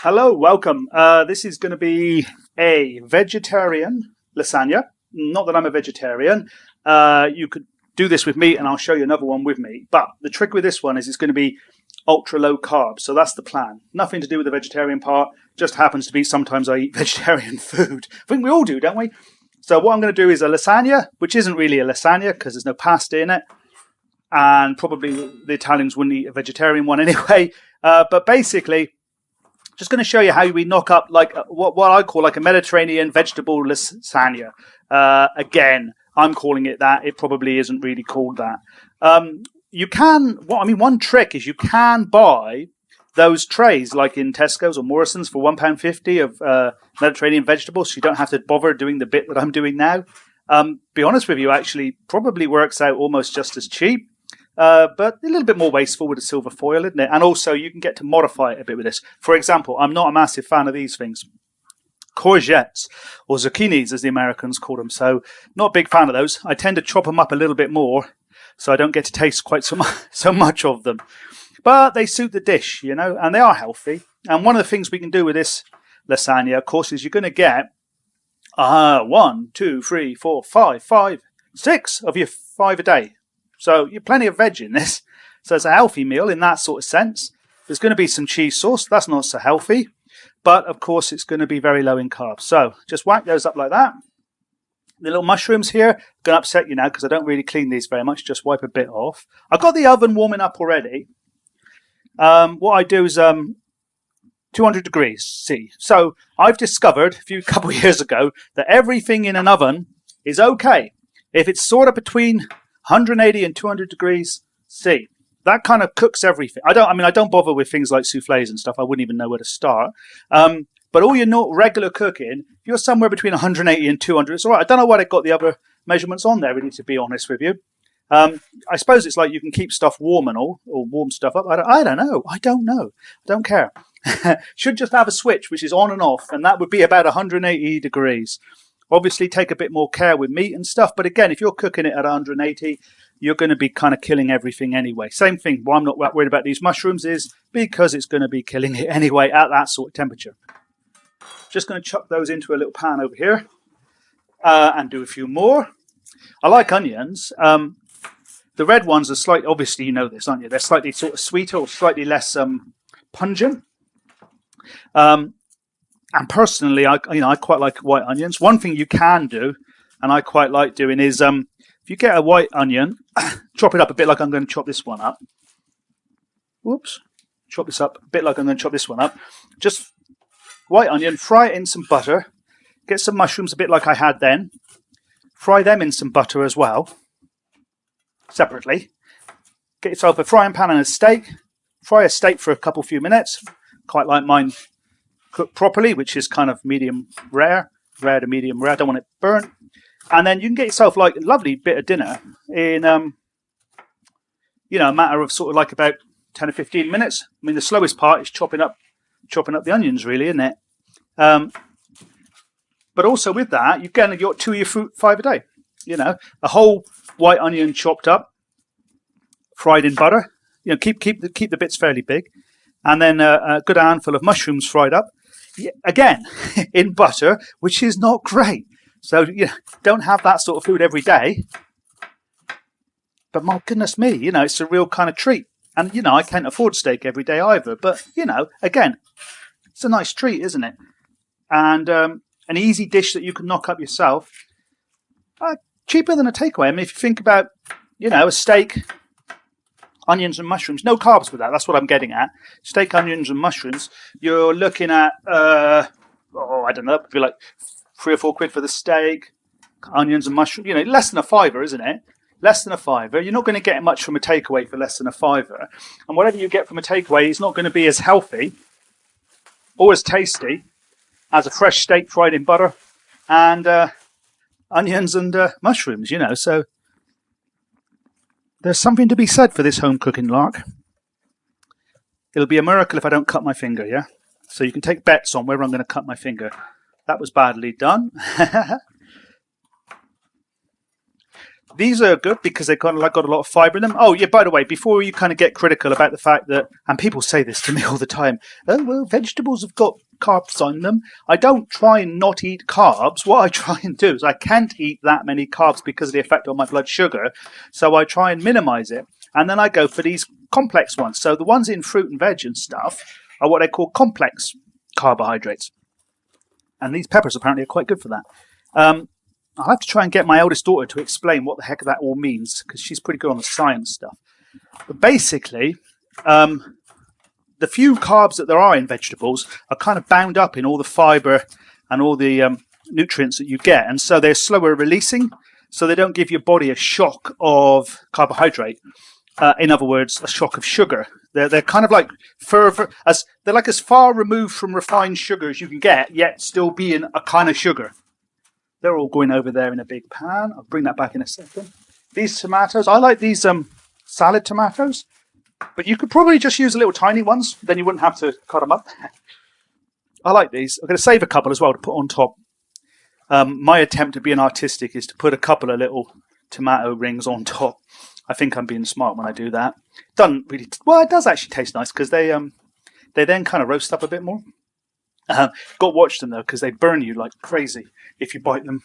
Hello, welcome. This is going to be a vegetarian lasagna. Not that I'm a vegetarian. You could do this with meat and I'll show you another one with meat. But the trick with this one is it's going to be ultra low carb. So that's the plan. Nothing to do with the vegetarian part. Just happens to be sometimes I eat vegetarian food. I think we all do, don't we? So what I'm going to do is a lasagna, which isn't really a lasagna because there's no pasta in it. And probably the Italians wouldn't eat a vegetarian one anyway. But basically, just going to show you how we knock up like what I call like a Mediterranean vegetable lasagna. Again, I'm calling it that. It probably isn't really called that. One trick is you can buy those trays like in Tesco's or Morrison's for £1.50 of Mediterranean vegetables. So you don't have to bother doing the bit that I'm doing now. Be honest with you, actually probably works out almost just as cheap. But a little bit more wasteful with the silver foil, isn't it? And also you can get to modify it a bit with this. For example, I'm not a massive fan of these things. Courgettes, or zucchinis as the Americans call them. So not a big fan of those. I tend to chop them up a little bit more so I don't get to taste quite so much of them. But they suit the dish, you know, and they are healthy. And one of the things we can do with this lasagna, of course, is you're going to get 1, 2, 3, 4, 5, 6 of your 5 a day. So you're plenty of veg in this. So it's a healthy meal in that sort of sense. There's going to be some cheese sauce. That's not so healthy. But, of course, it's going to be very low in carbs. So just whack those up like that. The little mushrooms here are going to upset you now because I don't really clean these very much. Just wipe a bit off. I've got the oven warming up already. What I do is 200 degrees C. So I've discovered a couple of years ago that everything in an oven is okay if it's sort of between 180 and 200 degrees C. That kind of cooks everything. I don't bother with things like souffles and stuff. I wouldn't even know where to start. But all your regular cooking, if you're somewhere between 180 and 200, it's all right. I don't know why they got the other measurements on there, really, to be honest with you. I suppose it's like you can keep stuff warm and all, or warm stuff up. I don't know. I don't care. Should just have a switch, which is on and off, and that would be about 180 degrees. Obviously, take a bit more care with meat and stuff. But again, if you're cooking it at 180, you're going to be kind of killing everything anyway. Same thing. Why I'm not worried about these mushrooms is because it's going to be killing it anyway at that sort of temperature. Just going to chuck those into a little pan over here and do a few more. I like onions. The red ones are slightly, obviously you know this, aren't you? They're slightly sort of sweeter or slightly less pungent. And personally, I quite like white onions. One thing you can do, and I quite like doing, is if you get a white onion, chop it up a bit like I'm going to chop this one up. Whoops. Chop this up a bit like I'm going to chop this one up. Just white onion, fry it in some butter. Get some mushrooms a bit like I had then. Fry them in some butter as well, separately. Get yourself a frying pan and a steak. Fry a steak for a few minutes. Quite like mine cooked properly, which is kind of medium rare to medium rare. I don't want it burnt. And then you can get yourself like a lovely bit of dinner in, a matter of sort of like about 10 or 15 minutes. I mean, the slowest part is chopping up the onions, really, isn't it? But also with that, you get 2 of your fruit 5 a day. You know, a whole white onion chopped up, fried in butter. You know, keep the bits fairly big, and then a good handful of mushrooms fried up. Again, in butter, which is not great. So don't have that sort of food every day. But my goodness me, it's a real kind of treat. And I can't afford steak every day either. But again, it's a nice treat, isn't it? And an easy dish that you can knock up yourself. Cheaper than a takeaway. I mean, if you think about, a steak, onions and mushrooms, no carbs with that. That's what I'm getting at. Steak, onions and mushrooms. You're looking at, I don't know, it'd be like 3 or 4 quid for the steak, onions and mushrooms. Less than a fiver, isn't it? Less than a fiver. You're not going to get much from a takeaway for less than a fiver. And whatever you get from a takeaway is not going to be as healthy or as tasty as a fresh steak fried in butter and onions and mushrooms, So there's something to be said for this home cooking lark. It'll be a miracle if I don't cut my finger, yeah? So you can take bets on whether I'm going to cut my finger. That was badly done. These are good because they kind of like got a lot of fiber in them. Oh, yeah, by the way, before you kind of get critical about the fact that, and people say this to me all the time, oh, well, vegetables have got carbs on them. I don't try and not eat carbs. What I try and do is I can't eat that many carbs because of the effect on my blood sugar. So I try and minimize it. And then I go for these complex ones. So the ones in fruit and veg and stuff are what they call complex carbohydrates. And these peppers apparently are quite good for that. I'll have to try and get my eldest daughter to explain what the heck that all means, because she's pretty good on the science stuff. But basically, the few carbs that there are in vegetables are kind of bound up in all the fiber and all the nutrients that you get. And so they're slower releasing, so they don't give your body a shock of carbohydrate. In other words, a shock of sugar. They're kind of like they're like as far removed from refined sugar as you can get, yet still being a kind of sugar. They're all going over there in a big pan. I'll bring that back in a second. These tomatoes, I like these salad tomatoes, but you could probably just use little tiny ones. Then you wouldn't have to cut them up. I like these. I'm going to save a couple as well to put on top. My attempt at being artistic is to put a couple of little tomato rings on top. I think I'm being smart when I do that. Doesn't really well. It does actually taste nice because they then kind of roast up a bit more. Got to watch them though because they burn you like crazy if you bite them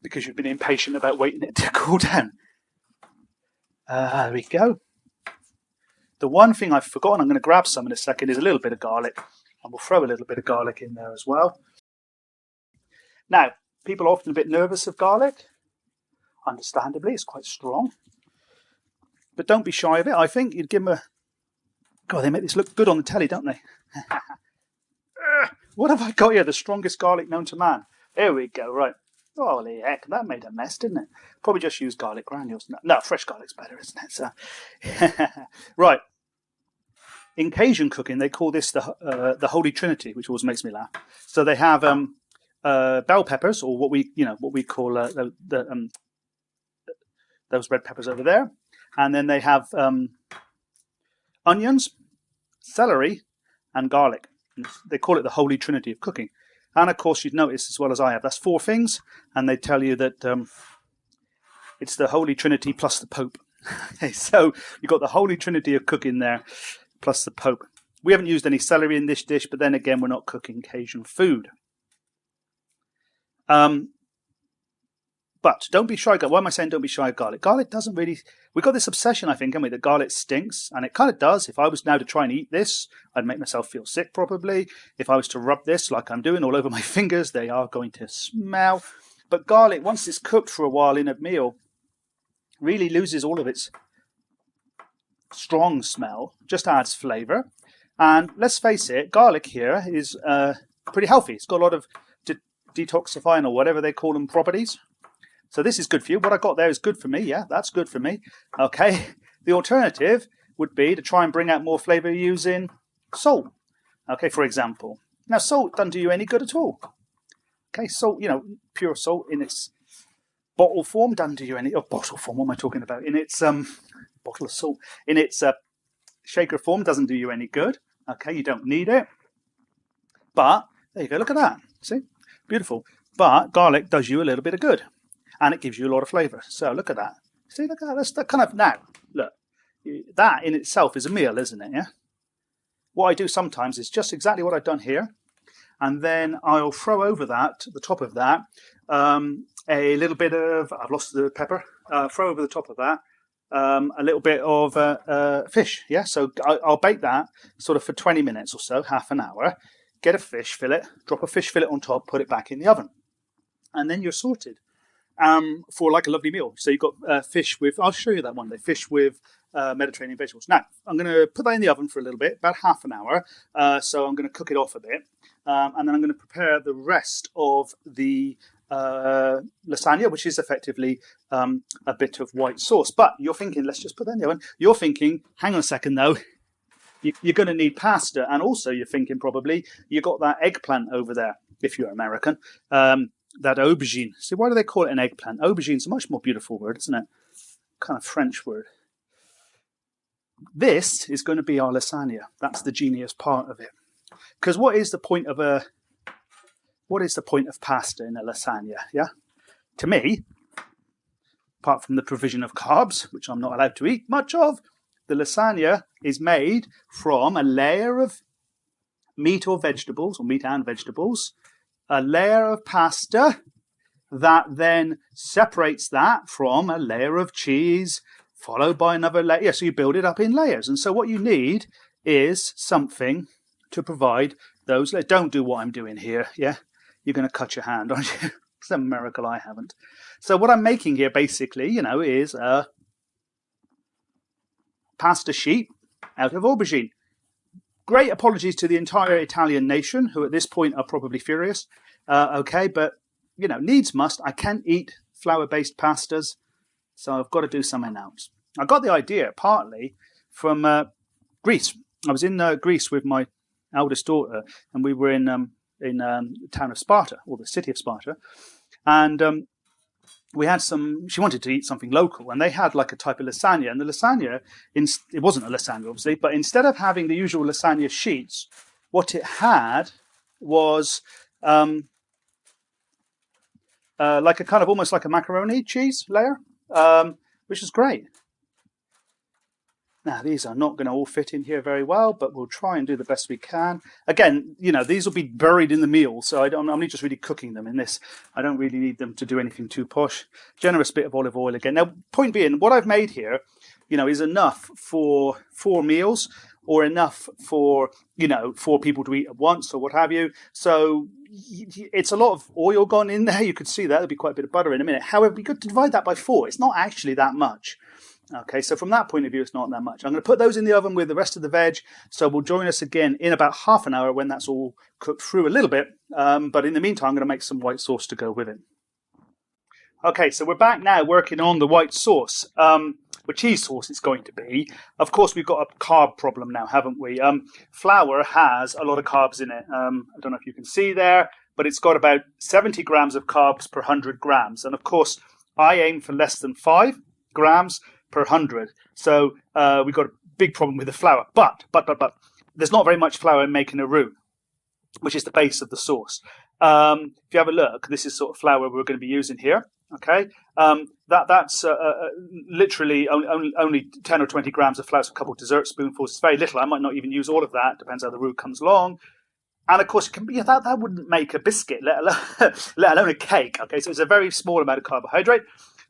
because you've been impatient about waiting it to cool down. There we go. The one thing I've forgotten, I'm going to grab some in a second, is a little bit of garlic, and we'll throw a little bit of garlic in there as well. Now, people are often a bit nervous of garlic. Understandably, it's quite strong. But don't be shy of it. I think you'd give them a... God, they make this look good on the telly, don't they? What have I got here? The strongest garlic known to man. There we go, right. Holy heck, that made a mess, didn't it? Probably just use garlic granules. No, fresh garlic's better, isn't it? So, right. In Cajun cooking, they call this the Holy Trinity, which always makes me laugh. So they have bell peppers, or what we call those red peppers over there, and then they have onions, celery, and garlic. They call it the Holy Trinity of cooking. And of course, you'd notice as well as I have, that's 4 things, and they tell you that it's the Holy Trinity plus the Pope. Okay, so you've got the Holy Trinity of cooking there, plus the Pope. We haven't used any celery in this dish, but then again, we're not cooking Cajun food. But don't be shy. Why am I saying don't be shy of garlic? Garlic doesn't really... We've got this obsession, I think, haven't we, that garlic stinks. And it kind of does. If I was now to try and eat this, I'd make myself feel sick probably. If I was to rub this like I'm doing all over my fingers, they are going to smell. But garlic, once it's cooked for a while in a meal, really loses all of its strong smell. Just adds flavour. And let's face it, garlic here is pretty healthy. It's got a lot of detoxifying or whatever they call them properties. So this is good for you. What I got there is good for me. Yeah, that's good for me. Okay. The alternative would be to try and bring out more flavour using salt. Okay, for example. Now, salt doesn't do you any good at all. Okay, salt, pure salt in its bottle form doesn't do you any... Oh, bottle form, what am I talking about? In its bottle of salt. In its shaker form doesn't do you any good. Okay, you don't need it. But, there you go, look at that. See? Beautiful. But garlic does you a little bit of good. And it gives you a lot of flavour. So look at that. See, look at that. That's that kind of... Now, look. That in itself is a meal, isn't it? Yeah? What I do sometimes is just exactly what I've done here. And then I'll throw over that, the top of that, a little bit of... I've lost the pepper. Throw over the top of that a little bit of fish. Yeah, so I'll bake that sort of for 20 minutes or so, half an hour. Get a fish fillet, drop a fish fillet on top, put it back in the oven. And then you're sorted. For like a lovely meal. So you've got fish with, I'll show you that one day, fish with Mediterranean vegetables. Now, I'm going to put that in the oven for a little bit, about half an hour. So I'm going to cook it off a bit. And then I'm going to prepare the rest of the lasagna, which is effectively a bit of white sauce. But you're thinking, let's just put that in the oven. You're thinking, hang on a second though, you're going to need pasta. And also you're thinking probably, you've got that eggplant over there, if you're American. That aubergine. See, why do they call it an eggplant? Aubergine's a much more beautiful word, isn't it? Kind of French word. This is going to be our lasagna. That's the genius part of it. Because what is the point of pasta in a lasagna? Yeah, to me, apart from the provision of carbs, which I'm not allowed to eat much of, the lasagna is made from a layer of meat or vegetables, or meat and vegetables, a layer of pasta that then separates that from a layer of cheese, followed by another layer. Yeah, so you build it up in layers. And so what you need is something to provide those. Don't do what I'm doing here, yeah? You're going to cut your hand, aren't you? It's a miracle I haven't. So what I'm making here, basically, is a pasta sheet out of aubergine. Great apologies to the entire Italian nation, who at this point are probably furious. Okay, but, needs must. I can't eat flour-based pastas, so I've got to do something else. I got the idea partly from Greece. I was in Greece with my eldest daughter, and we were in the town of Sparta, or the city of Sparta, and we had she wanted to eat something local, and they had like a type of lasagna, and the lasagna, it wasn't a lasagna obviously, but instead of having the usual lasagna sheets, what it had was like a kind of almost like a macaroni cheese layer, which is great. Now, these are not going to all fit in here very well, but we'll try and do the best we can. Again, these will be buried in the meal, so I'm only just really cooking them in this. I don't really need them to do anything too posh. Generous bit of olive oil again. Now, point being, what I've made here, is enough for 4 meals, or enough for, 4 people to eat at once, or what have you. So it's a lot of oil gone in there. You could see that. There'll be quite a bit of butter in a minute. However, we could divide that by 4. It's not actually that much. Okay, so from that point of view, it's not that much. I'm going to put those in the oven with the rest of the veg, so we'll join us again in about half an hour when that's all cooked through a little bit. But in the meantime, I'm going to make some white sauce to go with it. Okay, so we're back now working on the white sauce. With cheese sauce it's going to be. Of course, we've got a carb problem now, haven't we? Flour has a lot of carbs in it. I don't know if you can see there, but it's got about 70 grams of carbs per 100 grams. And of course, I aim for less than 5 grams per 100. So we've got a big problem with the flour. But there's not very much flour in making a roux, which is the base of the sauce. If you have a look, this is sort of flour we're going to be using here. Okay, that's literally only 10 or 20 grams of flour, so a couple of dessert spoonfuls. It's very little. I might not even use all of that. Depends how the roux comes along. And of course, it can be, that wouldn't make a biscuit, let alone a cake. Okay, so it's a very small amount of carbohydrate.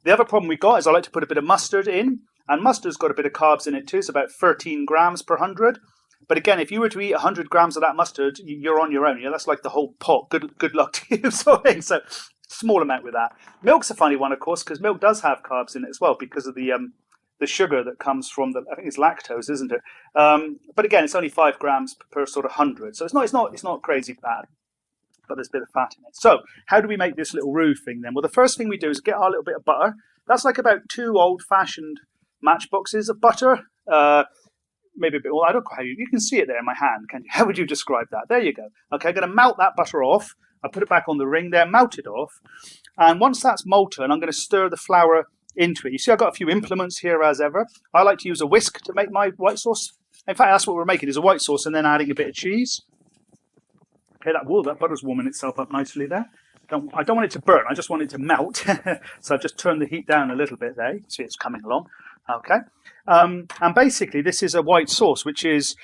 The other problem we've got is I like to put a bit of mustard in, and mustard's got a bit of carbs in it too. It's about 13 grams per 100. But again, if you were to eat 100 grams of that mustard, you're on your own. That's like the whole pot. Good luck to you, sort of thing. So small amount with that. Milk's a funny one, of course, because milk does have carbs in it as well because of the sugar that comes from I think it's lactose, isn't it? But again, it's only 5 grams per sort of 100. So it's not crazy bad. But there's a bit of fat in it. So how do we make this little roux thing then? Well, the first thing we do is get our little bit of butter. That's like about 2 old-fashioned matchboxes of butter. Maybe a bit more. I don't know how you can see it there in my hand. Can you? How would you describe that? There you go. Okay, I'm going to melt that butter off. I put it back on the ring there, melt it off. And once that's molten, I'm going to stir the flour into it. You see, I've got a few implements here as ever. I like to use a whisk to make my white sauce. In fact, that's what we're making, is a white sauce and then adding a bit of cheese. Okay, that butter's warming itself up nicely there. I don't want it to burn. I just want it to melt. So I've just turned the heat down a little bit there. See, it's coming along. Okay. And basically, this is a white sauce, which is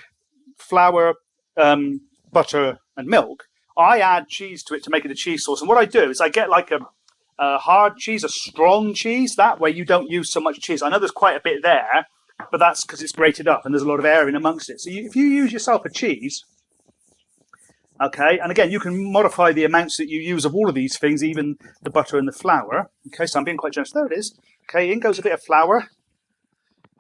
flour, butter, and milk. I add cheese to it to make it a cheese sauce. And what I do is I get like a hard cheese, a strong cheese. That way you don't use so much cheese. I know there's quite a bit there, but that's because it's grated up and there's a lot of air in amongst it. So if you use yourself a cheese, okay, and again, you can modify the amounts that you use of all of these things, even the butter and the flour. Okay, so I'm being quite generous. There it is. Okay, in goes a bit of flour.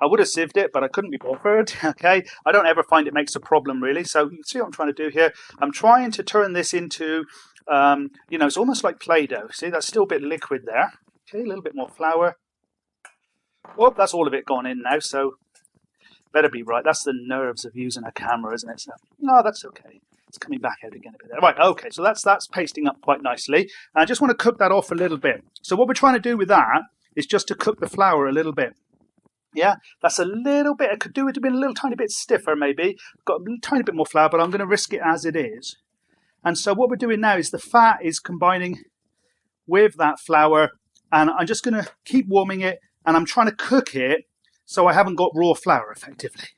I would have sieved it, but I couldn't be bothered. Okay, I don't ever find it makes a problem, really. So you can see what I'm trying to do here. I'm trying to turn this into, it's almost like Play-Doh. See, that's still a bit liquid there. Okay, a little bit more flour. Oh, that's all of it gone in now, so better be right. That's the nerves of using a camera, isn't it? So, no, that's okay. It's coming back out again a bit there. Right, okay, so that's pasting up quite nicely. And I just want to cook that off a little bit. So what we're trying to do with that is just to cook the flour a little bit. Yeah, that's a little bit. I could do it to be a little tiny bit stiffer, maybe. Got a tiny bit more flour, but I'm going to risk it as it is. And so what we're doing now is the fat is combining with that flour And I'm just going to keep warming it, and I'm trying to cook it so I haven't got raw flour effectively.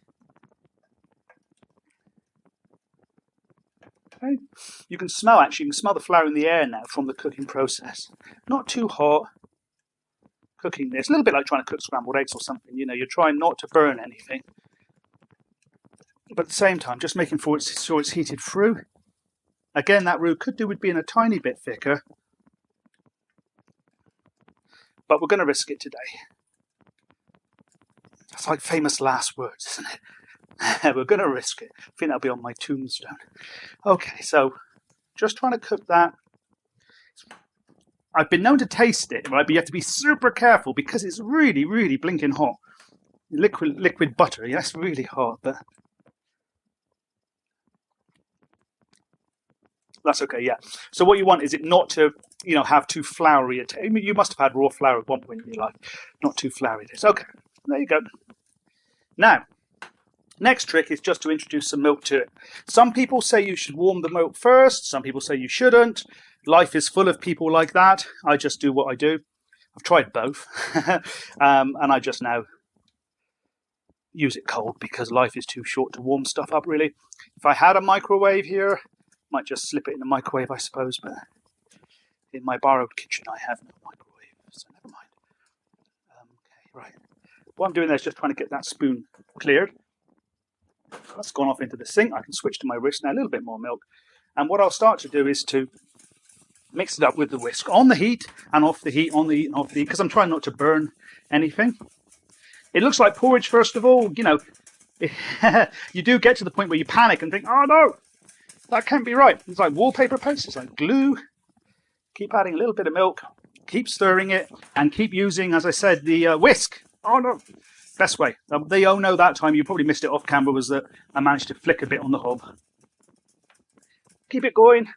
Okay. You can smell the flour in the air now from the cooking process. Not too hot. Cooking this, a little bit like trying to cook scrambled eggs or something. You know, you're trying not to burn anything, but at the same time, just making sure it's heated through. Again, that roux could do with being a tiny bit thicker, but we're going to risk it today. That's like famous last words, isn't it? We're going to risk it. I think that'll be on my tombstone. Okay, so just trying to cook that. I've been known to taste it, right? But you have to be super careful because it's really, really blinking hot. Liquid butter, yes, really hot, but that's okay, yeah. So what you want is it not to, have too floury. You must have had raw flour at one point in your life. Not too floury. Okay, there you go. Now, next trick is just to introduce some milk to it. Some people say you should warm the milk first. Some people say you shouldn't. Life is full of people like that. I just do what I do. I've tried both. And I just now use it cold because life is too short to warm stuff up, really. If I had a microwave here, might just slip it in the microwave, I suppose. But in my borrowed kitchen, I have no microwave, so never mind. Okay, right. What I'm doing there is just trying to get that spoon cleared. That's gone off into the sink. I can switch to my wrist now, a little bit more milk. And what I'll start to do is to mix it up with the whisk on the heat and off the heat, on the heat and off the heat, because I'm trying not to burn anything. It looks like porridge, first of all. You do get to the point where you panic and think, oh no, that can't be right. It's like wallpaper paste, it's like glue. Keep adding a little bit of milk, keep stirring it, and keep using, as I said, the whisk. Oh no, best way. The oh no that time, you probably missed it off camera, was that I managed to flick a bit on the hob. Keep it going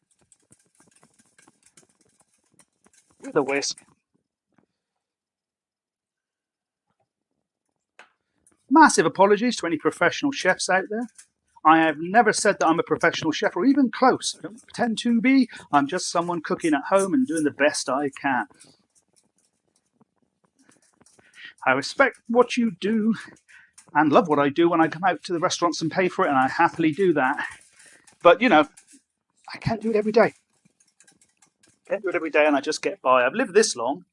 with a whisk. Massive apologies to any professional chefs out there. I have never said that I'm a professional chef or even close. I don't pretend to be. I'm just someone cooking at home and doing the best I can. I respect what you do and love what I do when I come out to the restaurants and pay for it, and I happily do that. But, I can't do it every day. Can't do it every day, and I just get by. I've lived this long,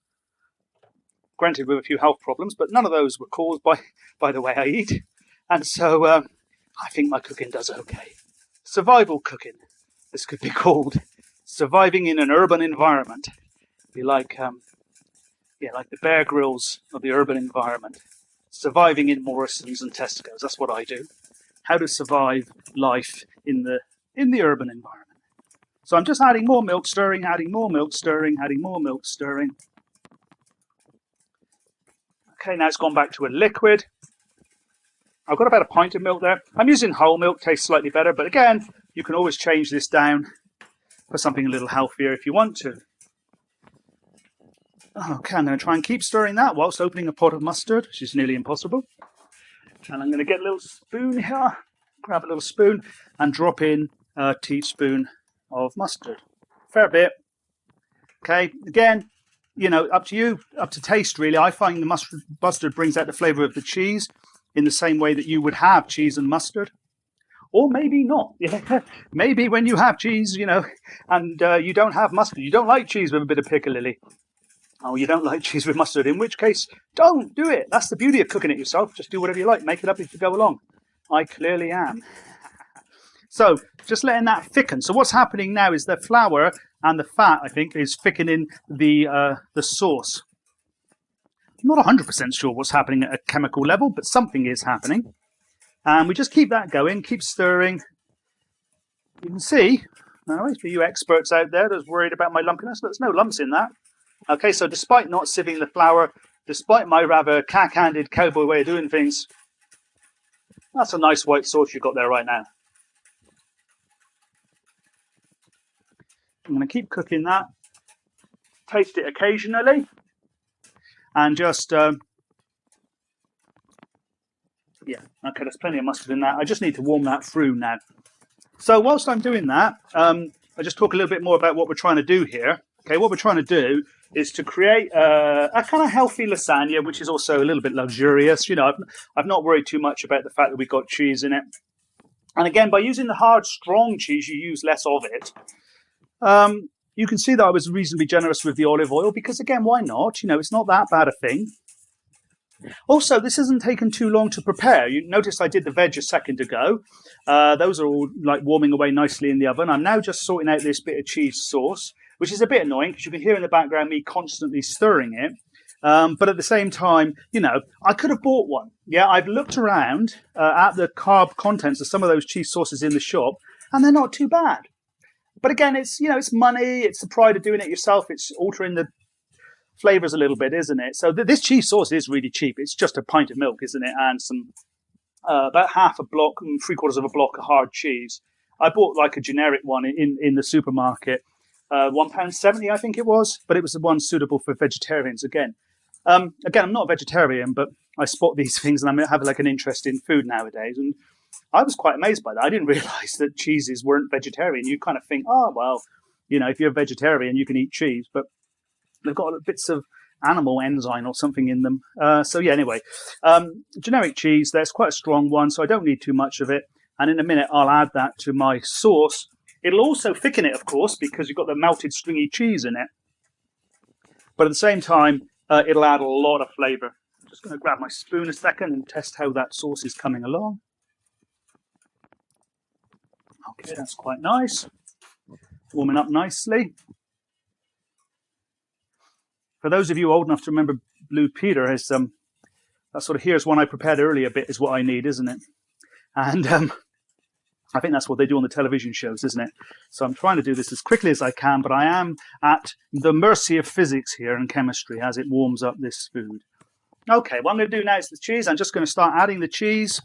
granted with a few health problems, but none of those were caused by the way I eat. And so I think my cooking does okay. Survival cooking, this could be called. Surviving in an urban environment. Be like the Bear Grylls of the urban environment. Surviving in Morrison's and Tesco's, that's what I do. How to survive life in the urban environment. So I'm just adding more milk, stirring, adding more milk, stirring, adding more milk, stirring. Okay, now it's gone back to a liquid. I've got about a pint of milk there. I'm using whole milk, tastes slightly better, but again, you can always change this down for something a little healthier if you want to. Okay, I'm going to try and keep stirring that whilst opening a pot of mustard, which is nearly impossible. And I'm going to get a little spoon here, grab a little spoon, and drop in a teaspoon of mustard. Fair bit. Okay, again, up to you, up to taste really. I find the mustard brings out the flavour of the cheese in the same way that you would have cheese and mustard. Or maybe not. Maybe when you have cheese, and you don't have mustard, you don't like cheese with a bit of piccalilli. Oh, you don't like cheese with mustard, in which case, don't do it. That's the beauty of cooking it yourself. Just do whatever you like. Make it up as you go along. I clearly am. So, just letting that thicken. So what's happening now is the flour and the fat, I think, is thickening the sauce. I'm not 100% sure what's happening at a chemical level, but something is happening. And we just keep that going, keep stirring. You can see, now, for you experts out there that's worried about my lumpiness, there's no lumps in that. Okay, so despite not sieving the flour, despite my rather cack-handed cowboy way of doing things, that's a nice white sauce you've got there right now. I'm going to keep cooking that. Taste it occasionally. And just, okay, there's plenty of mustard in that. I just need to warm that through now. So whilst I'm doing that, I'll just talk a little bit more about what we're trying to do here. Okay, what we're trying to do is to create a kind of healthy lasagna, which is also a little bit luxurious. You know, I've not worried too much about the fact that we've got cheese in it. And again, by using the hard, strong cheese, you use less of it. You can see that I was reasonably generous with the olive oil because, again, why not? You know, it's not that bad a thing. Also, this hasn't taken too long to prepare. You noticed I did the veg a second ago. Those are all like warming away nicely in the oven. I'm now just sorting out this bit of cheese sauce, which is a bit annoying because you can hear in the background me constantly stirring it. But at the same time, you know, I could have bought one. Yeah, I've looked around at the carb contents of some of those cheese sauces in the shop, and they're not too bad. But again, it's, you know, it's money. It's the pride of doing it yourself. It's altering the flavors a little bit, isn't it? So this cheese sauce is really cheap. It's just a pint of milk, isn't it? And some about half a block, 3/4 of a block of hard cheese. I bought like a generic one in the supermarket, £1.70 I think it was, but it was the one suitable for vegetarians. Again, I'm not a vegetarian, but I spot these things and I have like an interest in food nowadays. And I was quite amazed by that. I didn't realise that cheeses weren't vegetarian. You kind of think, oh well, you know, if you're a vegetarian, you can eat cheese, but they've got bits of animal enzyme or something in them. So yeah, anyway, generic cheese, there's quite a strong one, so I don't need too much of it. And in a minute, I'll add that to my sauce. It'll also thicken it, of course, because you've got the melted stringy cheese in it. But at the same time, it'll add a lot of flavour. I'm just going to grab my spoon a second and test how that sauce is coming along. Okay, that's quite nice. Warming up nicely. For those of you old enough to remember Blue Peter, has that sort of here's one I prepared earlier bit is what I need, isn't it? And I think that's what they do on the television shows, isn't it? So I'm trying to do this as quickly as I can, but I am at the mercy of physics here and chemistry as it warms up this food. Okay, what I'm going to do now is the cheese. I'm just going to start adding the cheese.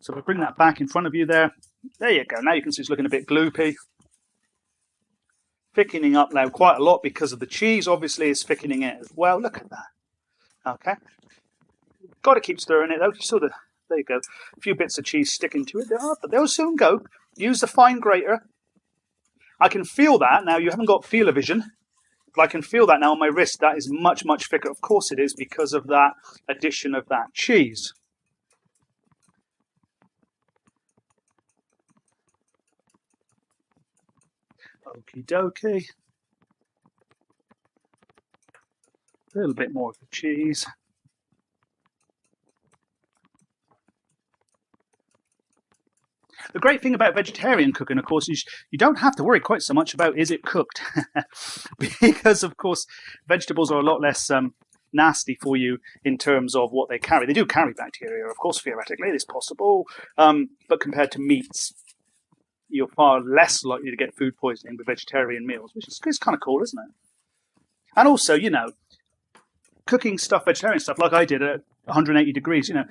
So if I bring that back in front of you there you go. Now you can see it's looking a bit gloopy. Thickening up now quite a lot because of the cheese, obviously, is thickening it as well. Look at that. Okay. Got to keep stirring it, though. Sort of, there you go. A few bits of cheese sticking to it. But they'll soon go. Use the fine grater. I can feel that. Now, you haven't got feel-o-vision, but I can feel that now on my wrist. That is much, much thicker. Of course it is because of that addition of that cheese. Okie dokie. A little bit more of the cheese. The great thing about vegetarian cooking, of course, is you don't have to worry quite so much about is it cooked. Because, of course, vegetables are a lot less nasty for you in terms of what they carry. They do carry bacteria, of course, theoretically, it is possible. But compared to meats, you're far less likely to get food poisoning with vegetarian meals, which is kind of cool, isn't it? And also, you know, cooking stuff, vegetarian stuff, like I did at 180 degrees, you know,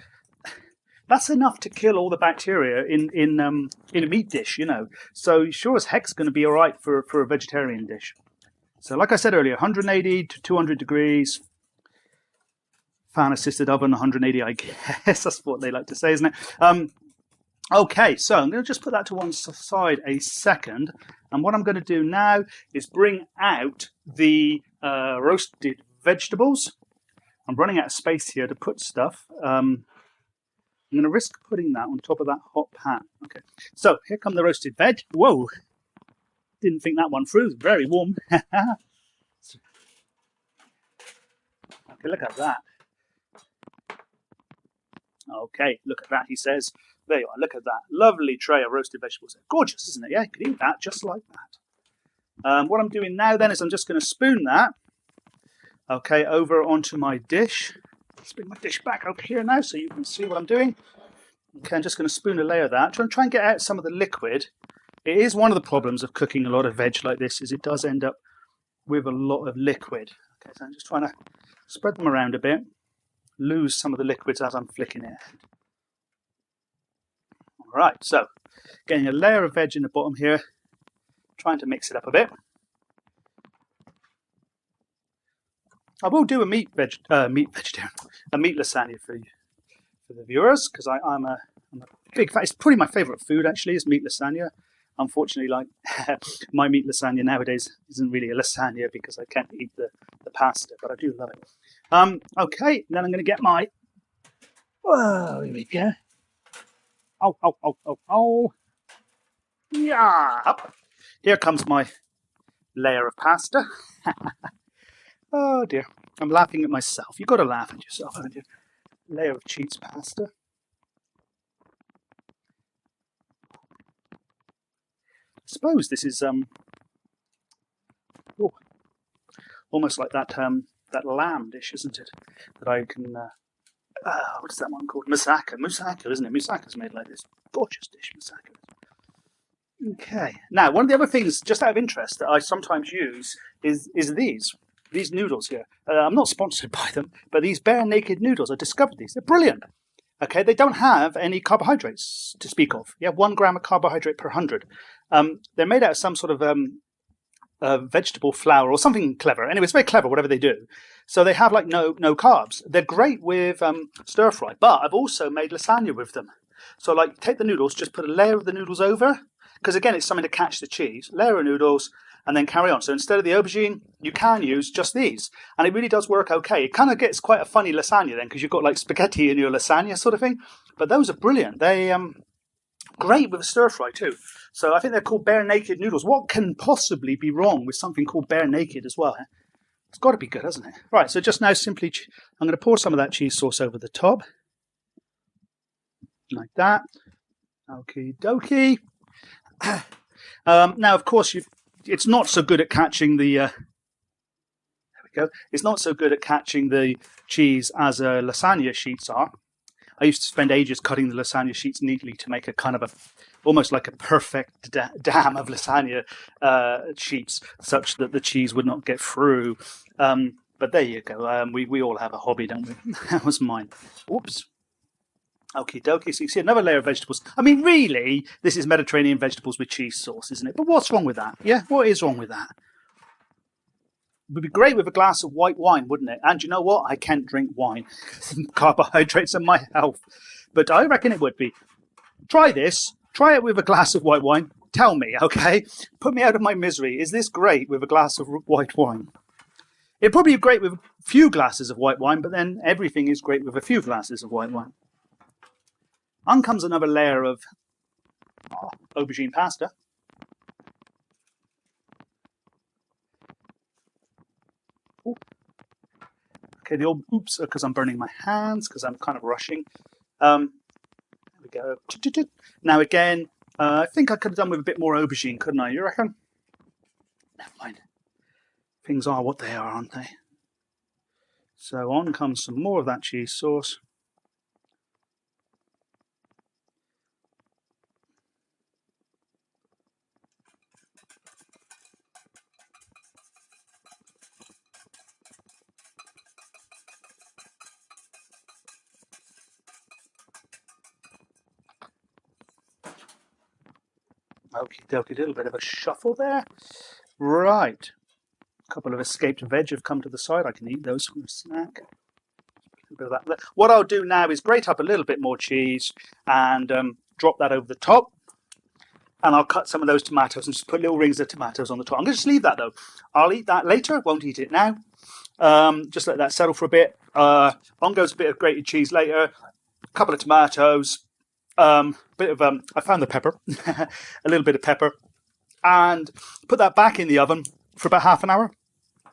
that's enough to kill all the bacteria in a meat dish, you know. So sure as heck's going to be all right for a vegetarian dish. So like I said earlier, 180 to 200 degrees, fan-assisted oven, 180, I guess. That's what they like to say, isn't it? Okay, so I'm going to just put that to one side a second. And what I'm going to do now is bring out the roasted vegetables. I'm running out of space here to put stuff. I'm going to risk putting that on top of that hot pan. Okay, so here come the roasted veg. Whoa, didn't think that one through. It's very warm. Okay, look at that. Okay, look at that, he says. There you are, look at that. Lovely tray of roasted vegetables. Gorgeous, isn't it? Yeah, you could eat that just like that. What I'm doing now then is I'm just going to spoon that, okay, over onto my dish. Let's bring my dish back up here now so you can see what I'm doing. Okay, I'm just going to spoon a layer of that. Try and get out some of the liquid. It is one of the problems of cooking a lot of veg like this, is it does end up with a lot of liquid. Okay, so I'm just trying to spread them around a bit, lose some of the liquids as I'm flicking it. All right, so getting a layer of veg in the bottom here, trying to mix it up a bit. I will do a meat lasagna for the viewers, because I'm a big fan. It's probably my favourite food actually, is meat lasagna. unfortunately, like my meat lasagna nowadays isn't really a lasagna because I can't eat the pasta, but I do love it. Okay, then I'm going to get my. Whoa, here we go. Oh, oh, oh, oh, oh. Yeah. Up. Here comes my layer of pasta. Oh dear, I'm laughing at myself. You've got to laugh at yourself, haven't you? Layer of cheese pasta. I suppose this is almost like that that lamb dish, isn't it? That I can. What's that one called? Moussaka. Moussaka, isn't it? Moussaka's made like this. Gorgeous dish, moussaka. Okay. Now, one of the other things, just out of interest, that I sometimes use is these noodles here. I'm not sponsored by them, but these bare naked noodles, I discovered these. They're brilliant. Okay, they don't have any carbohydrates to speak of. You have 1 gram of carbohydrate per 100. They're made out of some sort of vegetable flour or something clever. Anyway, it's very clever, whatever they do. So they have like no carbs. They're great with stir fry, but I've also made lasagna with them. So like take the noodles, just put a layer of the noodles over, because again, it's something to catch the cheese, layer of noodles, and then carry on. So instead of the aubergine, you can use just these. And it really does work okay. It kind of gets quite a funny lasagna then, because you've got like spaghetti in your lasagna sort of thing. But those are brilliant. They great with a stir fry too. So I think they're called bare naked noodles. What can possibly be wrong with something called bare naked as well? It's got to be good, hasn't it? Right, so just now simply, I'm going to pour some of that cheese sauce over the top. Like that. Okie dokie. Now, of course, it's not so good at catching the... there we go. It's not so good at catching the cheese as lasagna sheets are. I used to spend ages cutting the lasagna sheets neatly to make a kind of almost like a perfect dam of lasagna sheets, such that the cheese would not get through. But there you go. We all have a hobby, don't we? That was mine. Whoops. Okie dokie. So you see another layer of vegetables. I mean, really, this is Mediterranean vegetables with cheese sauce, isn't it? But what's wrong with that? Yeah, what is wrong with that? It would be great with a glass of white wine, wouldn't it? And you know what? I can't drink wine. Carbohydrates in my health. But I reckon it would be. Try this. Try it with a glass of white wine. Tell me, okay? Put me out of my misery. Is this great with a glass of white wine? It'd probably be great with a few glasses of white wine, but then everything is great with a few glasses of white wine. On comes another layer of aubergine pasta. Ooh. Okay, the old oops, because I'm burning my hands, because I'm kind of rushing. There we go. Now again, I think I could have done with a bit more aubergine, couldn't I? You reckon? Never mind. Things are what they are, aren't they? So on comes some more of that cheese sauce. Okie dokie, a little bit of a shuffle there. Right. A couple of escaped veg have come to the side. I can eat those for a snack. A bit of that. What I'll do now is grate up a little bit more cheese and drop that over the top. And I'll cut some of those tomatoes and just put little rings of tomatoes on the top. I'm going to just leave that though. I'll eat that later. Won't eat it now. Just let that settle for a bit. On goes a bit of grated cheese later. A couple of tomatoes. Bit of I found the pepper, a little bit of pepper, and put that back in the oven for about half an hour,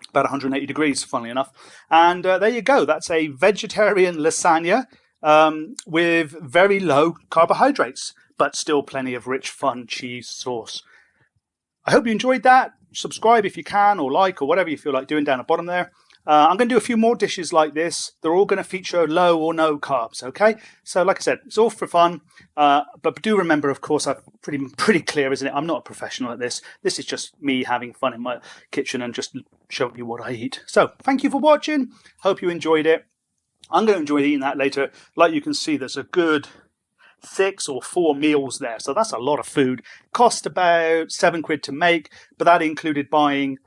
about 180 degrees, funnily enough. And there you go. That's a vegetarian lasagna with very low carbohydrates, but still plenty of rich, fun cheese sauce. I hope you enjoyed that. Subscribe if you can, or like, or whatever you feel like doing down the bottom there. I'm going to do a few more dishes like this. They're all going to feature low or no carbs, okay? So like I said, it's all for fun. But do remember, of course, I'm pretty clear, isn't it? I'm not a professional at this. This is just me having fun in my kitchen and just showing you what I eat. So thank you for watching. Hope you enjoyed it. I'm going to enjoy eating that later. Like you can see, there's a good 6 or 4 meals there. So that's a lot of food. Cost about £7 to make, but that included buying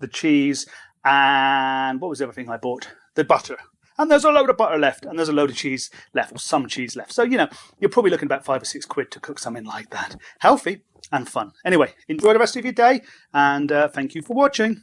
the cheese, and what was the other thing I bought? The butter. and there's a load of butter left, and there's a load of cheese left, or some cheese left. So, you're probably looking about £5 or £6 to cook something like that. Healthy and fun. Anyway, enjoy the rest of your day, and thank you for watching.